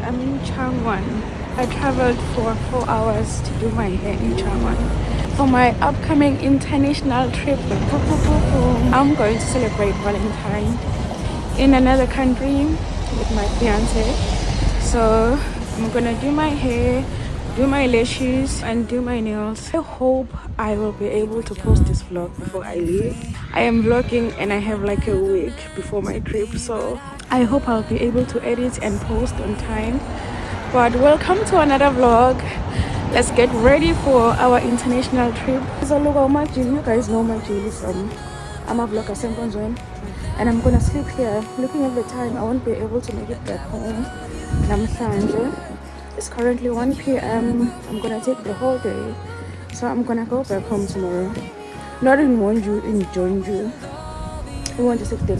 I'm in Changwon. I traveled for 4 hours to do my hair in Changwon for my upcoming international trip. I'm going to celebrate Valentine in another country with my fiance. So I'm gonna do my hair, do my lashes and do my nails. I hope I will be able to post this vlog before I leave. I am vlogging and I have like a week before my trip, so I hope I'll be able to edit and post on time. But welcome to another vlog. Let's get ready for our international trip. So look how much you guys know my Jilly from I'm a vlogger Semponzwen, and I'm gonna sleep here. Looking at the time, I won't be able to make it back home. Namhlanje. It's currently 1 p.m. I'm gonna take the whole day, so I'm gonna go back home tomorrow. Not in Wonju, in Jonju. I want to sit there.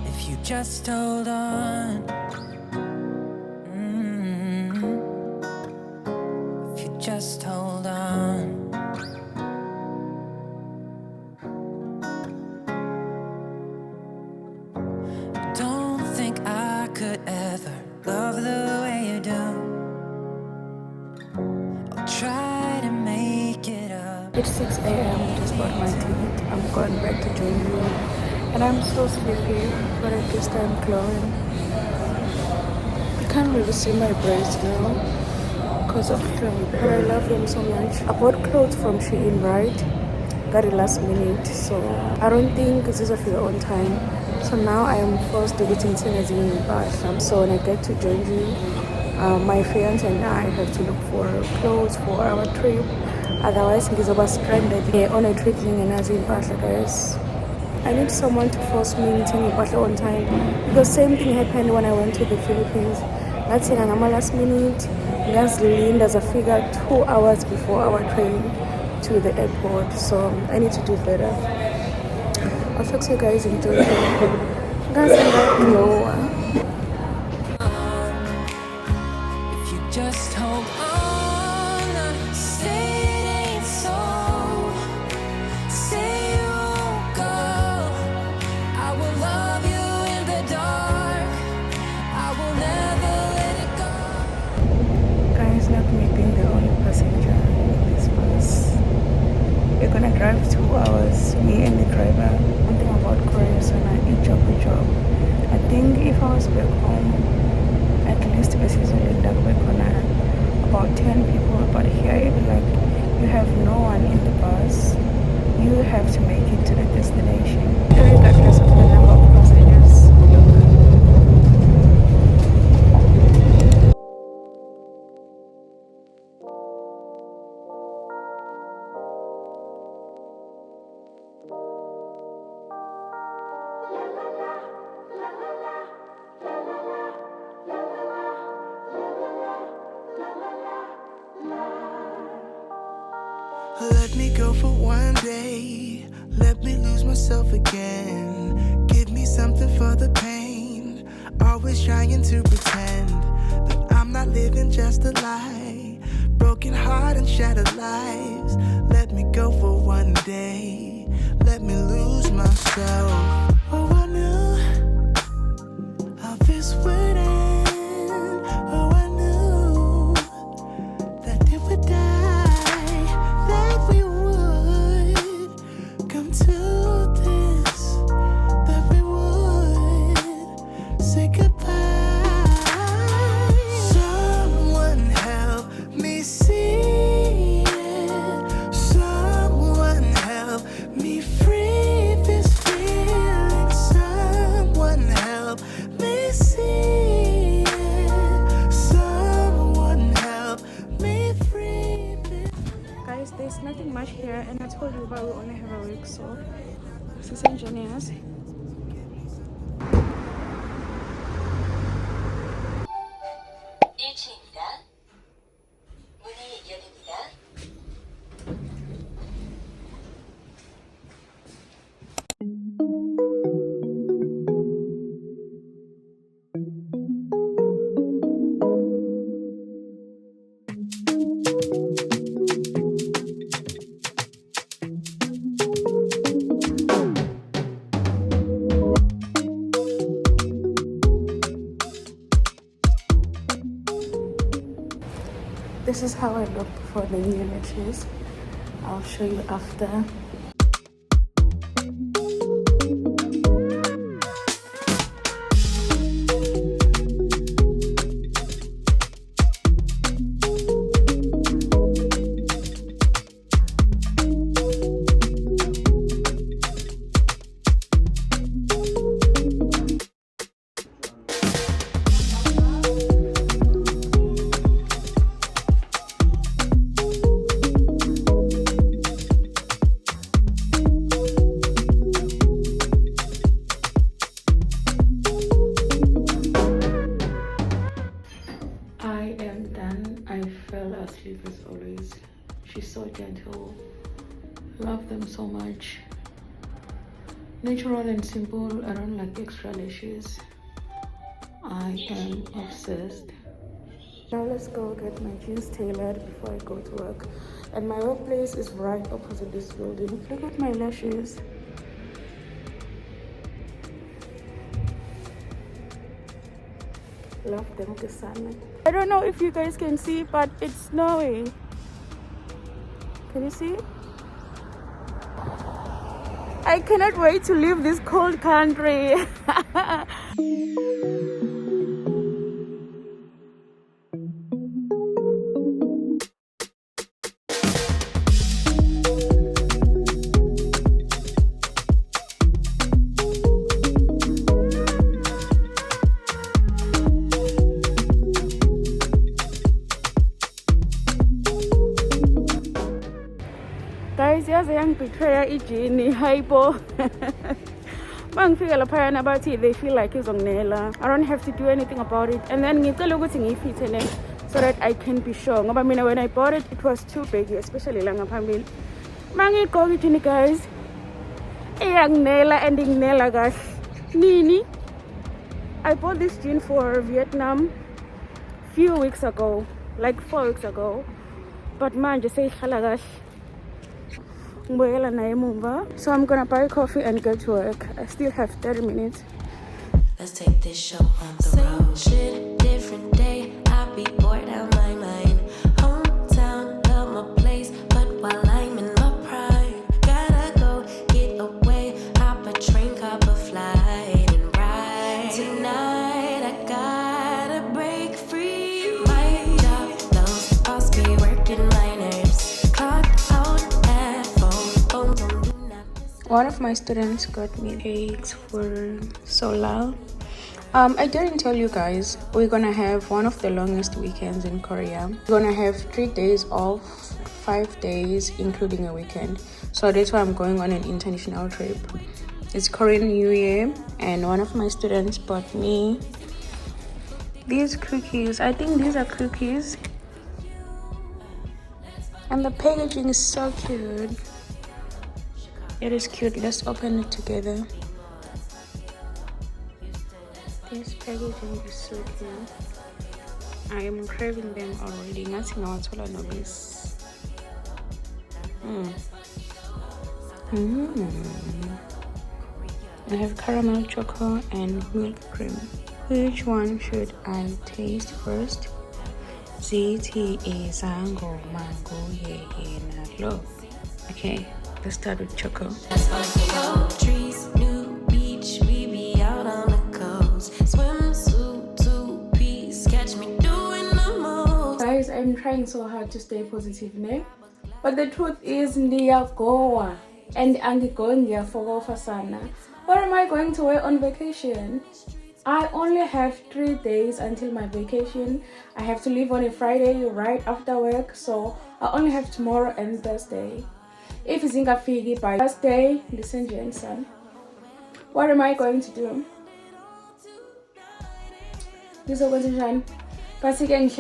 If you just hold on, if you just hold on. Don't think I could ever love the way you do. I'll try to make it up. It's 6 a.m. Just got my ticket. I'm going back to Jonju, and I'm so sleepy, but at this time glowing. I can't really see my braids now because of them, but I love them so much. I bought clothes from Shein, right? Got it last minute, so I don't think this is of your own time. So now I am forced to get into Bath. So when I get to Jonju, my fiance and I have to look for clothes for our trip. Otherwise, he's about stranded on a trip in Bath, guys. I need someone to force me into Bath on time. The same thing happened when I went to the Philippines. That's in Anama last minute. There's a figure 2 hours before our train to the airport. So I need to do better. I'll talk to you guys in Jonju. Guys, If you just hold on, say it ain't so. Say you won't go. I will love you in the dark. I will never let it go. guys, not me being the only passenger in this bus. We're gonna drive 2 hours, me and the driver. One thing about Korea is when I eat job. I think if I was back home, at least this is only that we're gonna about 10 people, but here it'll be like you have no one in the bus. You have to make it to the destination, regardless of the number of passengers. Let me go for one day. Let me lose myself again. Give me something for the pain. Always trying to pretend that I'm not living just a lie. Broken heart and shattered lives. Let me go for one day. Let me lose myself. Oh, I knew how this would end. Oh, I knew that it would die, that we would come to this, that we would say goodbye. Someone help me see it. Someone help me free this feeling. Someone help me see it. Someone help me free this. Guys, there's nothing much here, and I told you about we only have a week, so this is engineers. This is how I look before the new lashes. I'll show you after. As always, she's so gentle. Love them so much. Natural and simple. I don't like extra lashes. I am obsessed. Now let's go get my jeans tailored before I go to work. And my workplace is right opposite this building. Look at my lashes. Love them to sun. I don't know if you guys can see, but it's snowing. Can you see? I cannot wait to leave this cold country. Guys, yaze yangibetray ijini hayibo. Mangifika laphayana bathi they feel like izonginela. I don't have to do anything about it. And then ngicela ukuthi ngiyifithe so that I can be sure. Ngoba mina when I bought it, it was too big, especially la ngaphambili. Mangigqoka ijini guys, iyanginela and inginela kahle. Nini? I bought this jean for Vietnam few weeks ago, like 4 weeks ago. But manje seyihlala kahle. So I'm gonna buy coffee and go to work. I still have 30 minutes. Let's take this show on the road. Shit, different day. I be bored out my mind. Hometown, love my place, but while I'm in my prime, gotta go get away. Hop a train, cop a flight, and ride. Tonight I gotta break free. My job, those boss be working my nerves. Clock out. One of my students got me cakes for Solar. I didn't tell you guys, we're gonna have one of the longest weekends in Korea. We're gonna have 3 days off, 5 days including a weekend. So that's why I'm going on an international trip. It's Korean New Year, and one of my students bought me these cookies. I think these are cookies, and the packaging is so cute. It is cute. Let's open it together. This packaging is so cute. I am craving them already. Nothing else will I notice. I have caramel choco and milk cream. Which one should I taste first? ZT is Zango Mango Ye. Okay. Let's start with choco. Trees, new beach, we be out on the coast. Swimsuit, 2-piece, catch me doing the most. Guys, I'm trying so hard to stay positive, ne? But the truth is, ndiyagoa and angigoing for sana. What am I going to wear on vacation? I only have 3 days until my vacation. I have to leave on a Friday right after work, so I only have tomorrow and Thursday. If it's in Figi by Thursday, listen, Jensen. What am I going to do? This is going to shine. But again,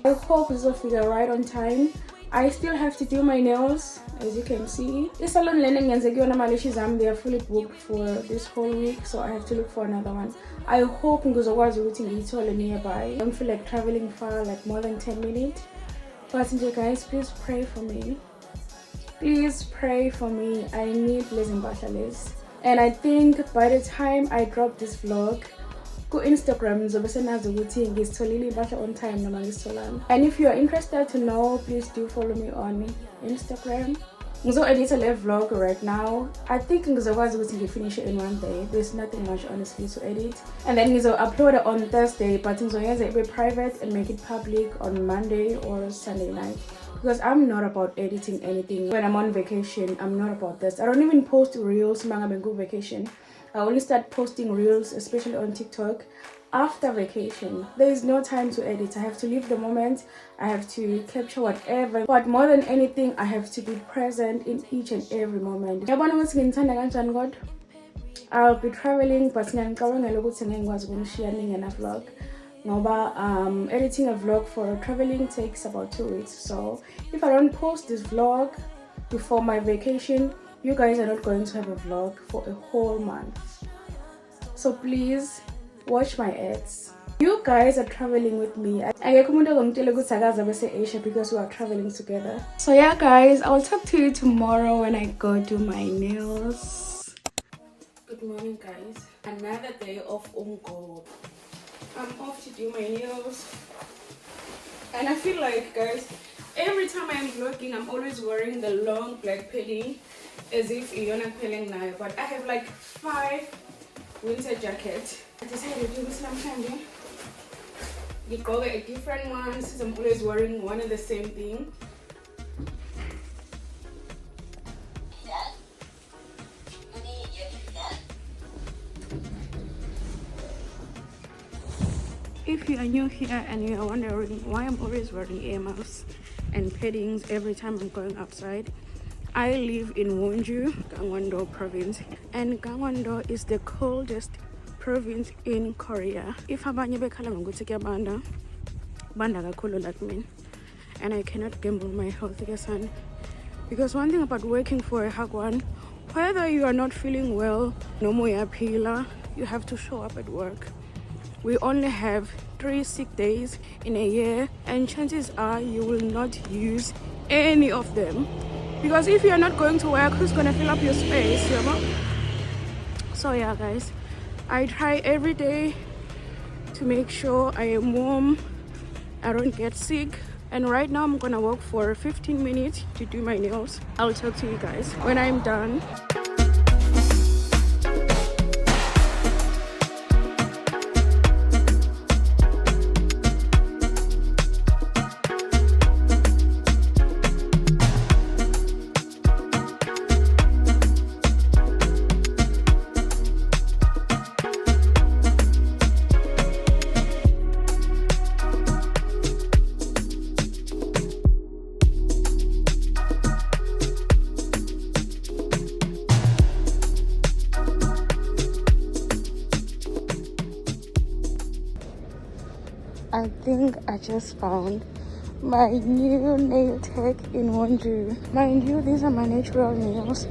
I hope this will figure right on time. I still have to do my nails, as you can see. This salon learning and they are fully booked for this whole week, so I have to look for another one. I hope because I was waiting nearby. I don't feel like traveling far, like more than 10 minutes. But guys, please pray for me. Please pray for me. I need blessing bashales. And I think by the time I drop this vlog, Ku-Instagram ngizobe senazi ukuthi ngizitholile impahla on time noma ngizitholanga. And if you are interested to know, please do follow me on Instagram. Ngizo-edit le vlog right now. I think ngizokwazi ukuthi ngifinish it in one day. There's nothing much honestly to edit. And then ngizo-upload it on Thursday, but ngizoyenza ibe private and make it public on Monday or Sunday night. Because I'm not about editing anything when I'm on vacation. I'm not about this. I don't even post reels when I'm on vacation. I only start posting reels, especially on TikTok, after vacation. There is no time to edit. I have to live the moment. I have to capture whatever. But more than anything, I have to be present in each and every moment. I'll be traveling, but ngiyacabangela ukuthi ngingakwazi ukunishiya ningena vlog. Ngoba editing a vlog for traveling takes about 2 weeks. So if I don't post this vlog before my vacation, you guys are not going to have a vlog for a whole month. So please watch my ads. You guys are traveling with me. Angekho umuntu ozongitshela ukuthi akaze bese Asia because we are traveling together. So yeah guys, I'll talk to you tomorrow when I go do my nails. Good morning guys. Another day of umgo. I'm off to do my nails. And I feel like guys, every time I'm vlogging, I'm always wearing the long black padding as if you're not peeling now. But I have like 5 winter jackets. I decided to do this sometime. You go get a different one since I'm always wearing one and the same thing. If you are new here and you are wondering why I'm always wearing earmuffs and paddings every time I'm going outside, I live in Wonju, Gangwon-do province, and Gangwon-do is the coldest province in Korea. If abanye bekhala ngokuthi kuyabanda, banda kakhulu like me, and I cannot gamble my health son. Because one thing about working for a hagwan, whether you are not feeling well, no more pila, you have to show up at work. We only have 3 sick days in a year, and chances are you will not use any of them. Because if you're not going to work, who's gonna fill up your space, you know? So yeah guys, I try every day to make sure I am warm, I don't get sick. And right now I'm gonna walk for 15 minutes to do my nails. I'll talk to you guys when I'm done. I think I just found my new nail tech in Wonju. Mind you, these are my natural nails,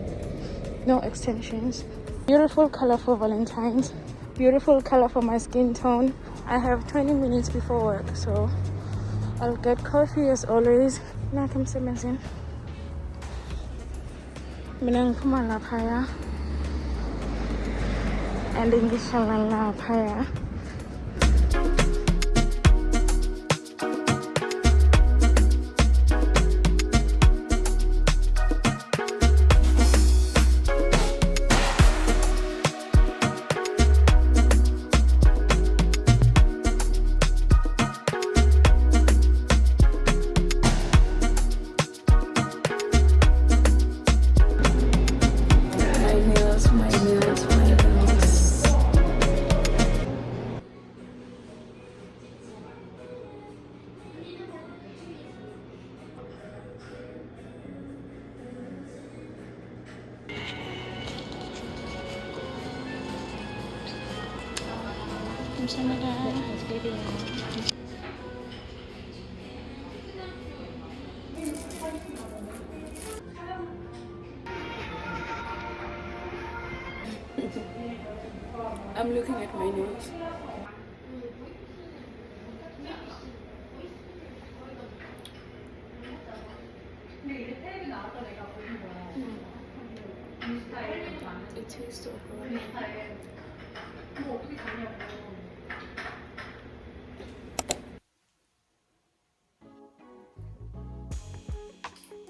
no extensions. Beautiful color for Valentines, beautiful color for my skin tone. I have 20 minutes before work, so I'll get coffee as always. Nothing amazing. Minangpuma laphaya and ngishala laphaya. I'm looking at my nails. It tastes so good.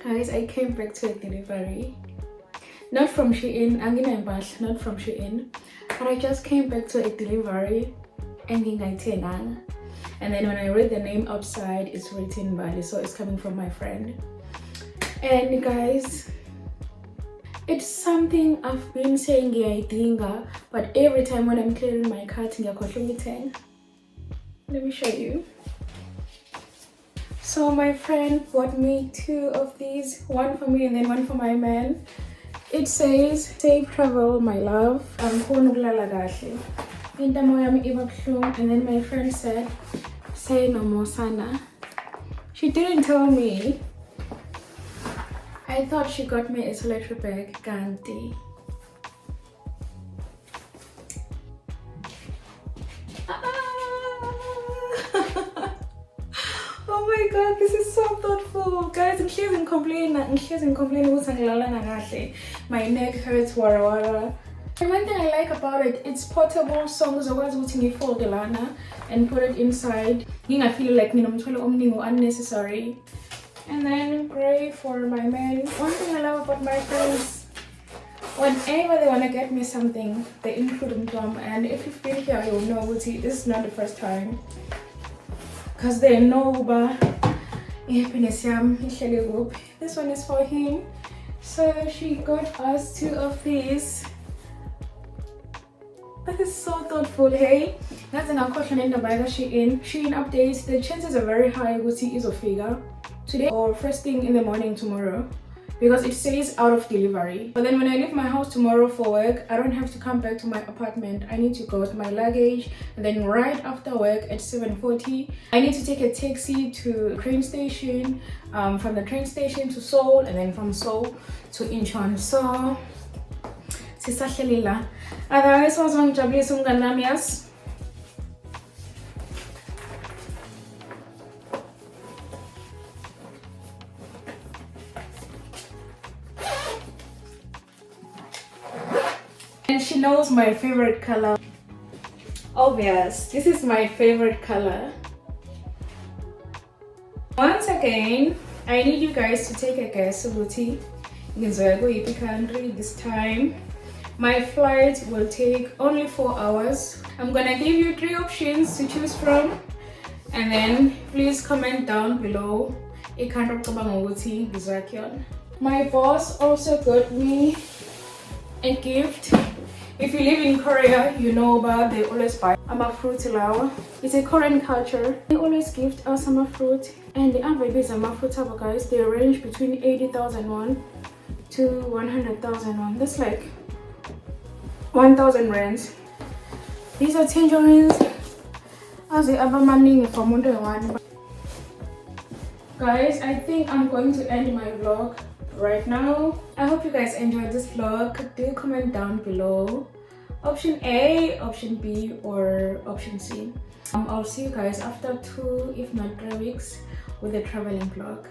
Guys, I came back to a delivery. Not from Shein, not from Shein, but I just came back to a delivery and then when I read the name outside, it's written Bali, so it's coming from my friend. And guys, it's something I've been saying ngiyayidinga, but every time when I'm clearing my cart ngiyakhohlwa ukuyithenga. Let me show you. So my friend bought me 2 of these, one for me and then one for my man. It says, "Safe travel, my love. I'm ukulala kahle." And then my friend said, "Say no more, Sana." She didn't tell me. I thought she got me a toiletry bag, Ganti. Oh my god, this is so thoughtful. Guys, I'm sure complaining. My neck hurts, wara. And one thing I like about it, it's portable, so I'm going to fold the lana and put it inside. I feel like unnecessary. And then gray for my man. One thing I love about my friends, whenever they want to get me something, they include them. And if you've been here, you'll know this is not the first time. Because they know this one is for him. So she got us 2 of these. That is so thoughtful, hey? That's an question in the bag Shein updates. The chances are very high we'll see is a figure today or first thing in the morning tomorrow, because it says out of delivery. But then when I leave my house tomorrow for work, I don't have to come back to my apartment. I need to go with my luggage, and then right after work at 7:40 I need to take a taxi to the train station, from the train station to Seoul, and then from Seoul to Incheon. So sisahlelila. Otherwise wazongijabulisa umngani nami yas. And she knows my favorite color. Obvious, this is my favorite color. Once again, I need you guys to take a guess. Uguthi ngizoya country this time. My flight will take only 4 hours. I'm gonna give you 3 options to choose from, and then please comment down below. My boss also got me a gift. If you live in Korea, you know about they always buy fruit lawa. It's a Korean culture. They always gift us fruit, and the average is fruit, guys. They range between 80,000 won to 100,000 won. That's like 1,000 rands. These are tangerines. As the other money from one. Guys, I think I'm going to end my vlog right now. I hope you guys enjoyed this vlog. Do comment down below option A, option B, or option C. I'll see you guys after 2 if not 3 weeks with a traveling vlog.